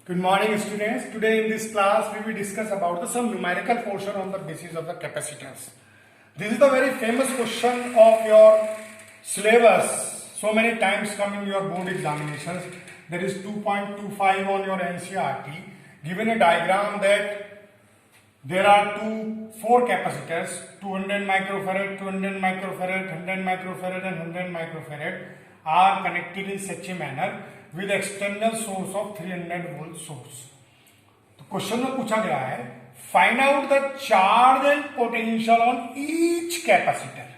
Good morning, students. Today in this class, we will discuss about some numerical portion on the basis of the capacitance. This is the very famous question of your syllabus. So many times come in your board examinations. There is 2.25 on your NCERT. Given a diagram that there are four capacitors, 200 microfarad, 200 microfarad, 100 microfarad and 100 microfarad are connected in such a manner with external source of 300 volt source. तो question में पूछा गया है find out the charge and potential on each capacitor.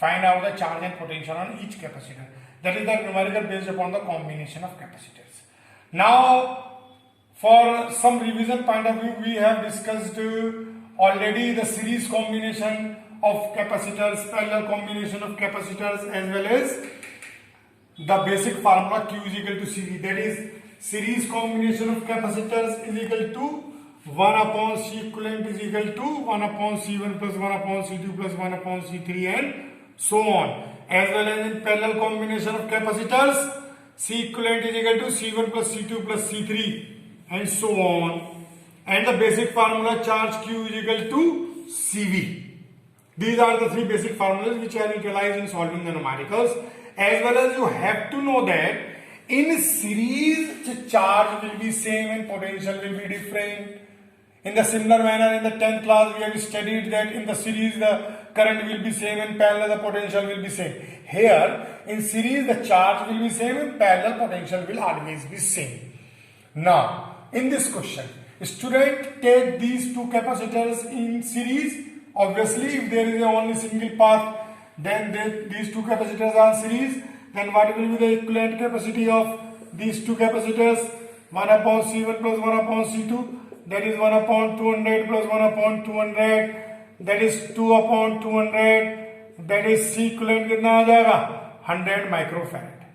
Find out the charge and potential on each capacitor. That is the numerical based upon the combination of capacitors. Now for some revision point of view, we have discussed already the series combination of capacitors, parallel combination of capacitors, as well as the basic formula Q is equal to CV. That is, series combination of capacitors is equal to 1 upon C equivalent is equal to 1 upon C1 plus 1 upon C2 plus 1 upon C3 and so on. As well as in parallel combination of capacitors, C equivalent is equal to C1 plus C2 plus C3 and so on, and the basic formula charge Q is equal to CV. These are the three basic formulas which are utilized in solving the numericals. As well as you have to know that in series the charge will be same and potential will be different. In the similar manner, in the 10th class we have studied that in the series the current will be same and parallel the potential will be same. Here in series the charge will be same and parallel potential will always be same. Now in this question, student take these two capacitors in series. Obviously, if there is a only single path, then these two capacitors are series. Then what will be the equivalent capacity of these two capacitors? 1 upon C1 plus 1 upon C2. That is 1 upon 200 plus 1 upon 200. That is 2 upon 200. That is C equivalent कितना आ जाएगा? 100 microfarad.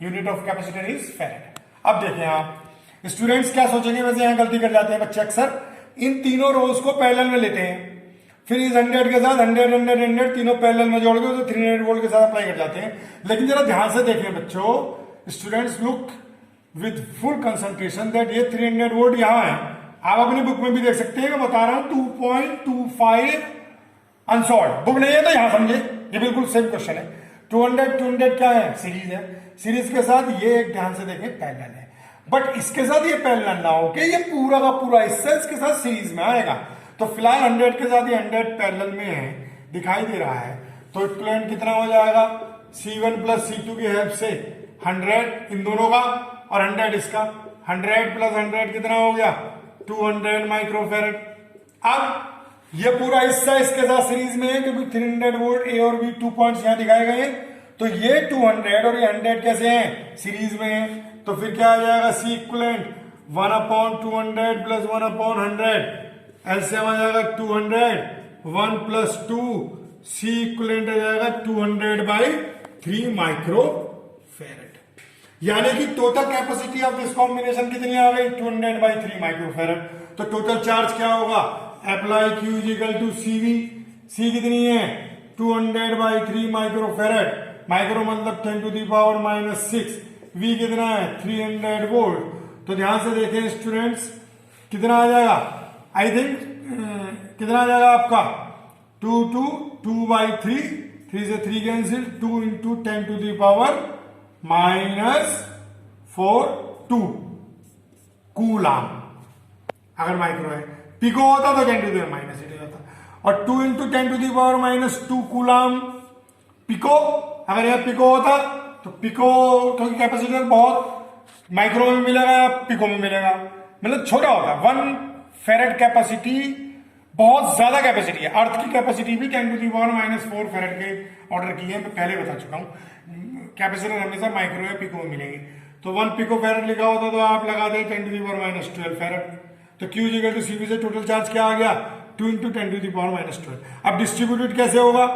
Unit of capacitor is farad. अब देखें आप students क्या सोचेंगे, वैसे यहाँ गलती कर जाते हैं बच्चे अक्सर. इन तीनों रोज को पैरेलल में लेते हैं, फिर इस 100 के साथ 100 तीनों पैरेलल में जोड़ के उसे 300 वोल्ट के साथ अप्लाई कर जाते हैं. लेकिन जरा ध्यान से देखें बच्चों, students look with full concentration that ये 300 वोल्ट यहाँ है. आप अपनी बुक में भी देख सकते हैं कि बता रहा हूं 2.25 अनसॉल्व. बुक नहीं है तो यहां समझे, ये बिल्कुल सेम क्वेश्चन है. 200 क्या है? सीरीज है. सीरीज के साथ ये एक ध्यान से देखें पैरेलल है, बट इसके साथ ये पैरेलल ना हो के ये पूरा का पूरा हिस्सा इसके साथ सीरीज में आएगा. तो फिलहाल 100 के साथ ये 100 पैरेलल में है, दिखाई दे रहा है. तो इक्विवेलेंट कितना हो जाएगा? C1 प्लस C2 की हेल्प से 100 इन दोनों का और 100 इसका. 100 प्लस 100 कितना हो गया? 200 माइक्रोफेरेड. अब ये पूरा हिस्सा इसके साथ सीरीज में है क्योंकि 300 वोल्ट ए और बी 2 पॉइंट्स यहां दिखाए गए हैं. तो ये 200 और ये 100 कैसे हैं? सीरीज में है. तो फिर क्या आ जाएगा? C equivalent 1 upon 200 plus 1 upon 100. LCM आ जाएगा 200. 1 प्लस 2 C इक्विवेलेंट आ जाएगा 200 बाई 3 माइक्रोफेरेड. यानी कि total capacity of this combination कितनी आ गई? 200 बाई 3 माइक्रोफेरेड. तो टोटल चार्ज क्या होगा? Apply Q is equal to CV. C कितनी है? 200 बाई 3 माइक्रोफेरेड. माइक्रो मतलब 10 to the power minus 6. V कितना है? 300 वोल्ट. तो ध्यान से देखें स्टूडेंट्स, कितना आ जाएगा? आई थिंक कितना आ जाएगा आपका? 2 बाई 3 से 3 cancel. 2 into 10 to the power minus 4 2 coulomb. अगर माइक्रो है, पिको होता तो 10 टू द माइनस 8 होता. और 2 into 10 to the power minus 2 coulomb pico. अगर यह पिको होता तो पिको, क्योंकि कैपेसिटर बहुत माइक्रो में मिलेगा, पिको में मिलेगा, मतलब छोटा होगा. 1 फेरेड कैपेसिटी बहुत ज्यादा कैपेसिटी है. अर्थ की कैपेसिटी भी 10 टू द पावर माइनस 4 फेरेड के ऑर्डर की है. मैं पहले बता चुका हूं. कैपेसिटर हमेशा माइक्रो या पिको में मिलेंगे. तो 1 पिको फेरेड लिखा होता तो आप लगा दे 10 to the power minus 12 farad. तो Q इक्वल टू CV से टोटल चार्ज क्या आ गया? 2 into 10 to the power minus 12. अब डिस्ट्रीब्यूटेड कैसे होगा?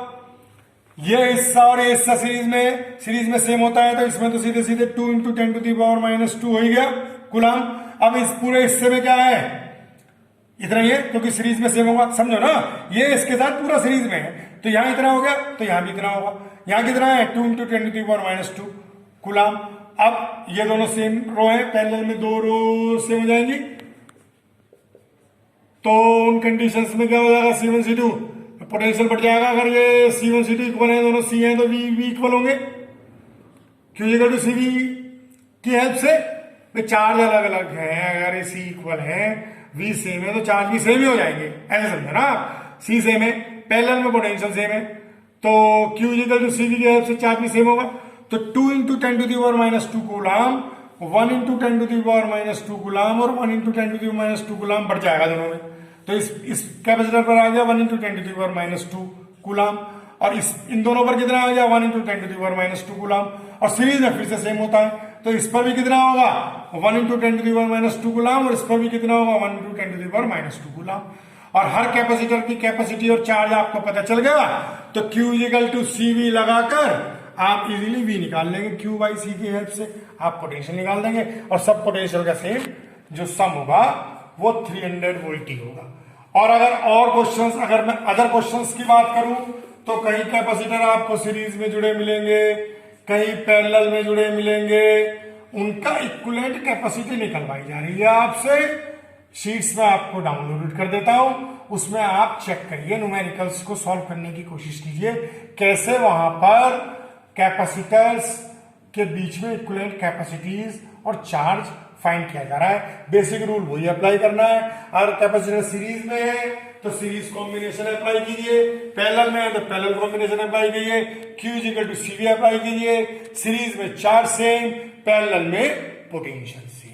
ये हिस्सा और ये हिस्सा सीरीज में सेम होता है, तो इसमें तो सीधे सीधे 2 into 10 to the power minus 2 हो ही गया कूलाम. अब इस पूरे हिस्से में क्या है? इतना ही है क्योंकि सीरीज में सेम होगा. समझो ना, ये इसके साथ पूरा सीरीज में है तो यहां इतना हो गया तो यहां भी इतना होगा. यहां कितना है? 2 into 10 to the power minus 2 coulomb. अब ये दोनों सेम रो है, पैरेलल में दो रो सेम हो जाएंगी, तो उन कंडीशंस में क्या हो जाएगा, C1 C2 पोटेंशियल बढ़ जाएगा। अगर ये C1 C2 इक्वल है, दोनों C है, तो V इक्वल होंगे, Q इक्वल टू CV की हेल्प से। चार्ज अलग अलग है, अगर ये C इक्वल है, V सेम है, तो चार्ज भी सेम ही हो जाएंगे, ऐसे समझो ना। C सेम है, पैरेलल में पोटेंशियल सेम है, तो Q इक्वल टू CV की हेल्प से चार्ज भी सेम होगा। तो 2 into 10 to the power minus 2 coulomb, 1 into 10 to the power minus 2 coulomb और 1 into 10 to the minus 2 coulomb बढ़ जाएगा दोनों में। तो इस कैपेसिटर पर आ गया 1 into 10 to the power minus 2 coulomb, और इन दोनों पर कितना आ गया, 1 into 10 to the power minus 2 coulomb. और सीरीज में फिर से सेम होता है, तो इस पर भी कितना होगा, 1 into 10 to the power minus 2 coulomb, और इस पर भी कितना होगा, 1 into 10 to the power minus 2 coulomb. और हर कैपेसिटर की कैपेसिटी और चार्ज आपको पता चल गया, तो Q इक्वल टू CV लगाकर आप इजीली V निकाल लेंगे, Q बाई C की हेल्प से आप पोटेंशियल निकाल देंगे, और सब पोटेंशियल का सेम जो सम होगा वो 300 वोल्ट ही होगा। और अगर और क्वेश्चंस, अगर मैं अदर क्वेश्चंस की बात करूं, तो कहीं कैपेसिटर आपको सीरीज में जुड़े मिलेंगे, कहीं पैरेलल में जुड़े मिलेंगे, उनका इक्विवेलेंट कैपेसिटी निकलवाई जा रही है आपसे। शीट्स में आपको डाउनलोड कर देता हूं, उसमें आप चेक करिए, न्यूमेरिकल्स को सॉल्व करने की कोशिश कीजिए, कैसे वहां पर कैपेसिटर्स के बीच में इक्विवेलेंट कैपेसिटीज और चार्ज फाइंड किया जा रहा है। बेसिक रूल वही अप्लाई करना है। अगर कैपेसिटर सीरीज में है तो सीरीज कॉम्बिनेशन अप्लाई कीजिए, पैरेलल में है तो पैरेलल कॉम्बिनेशन अप्लाई कीजिए, Q equal to CV apply कीजिए, सीरीज में चार्ज सेम, पैरेलल में पोटेंशियल सेम।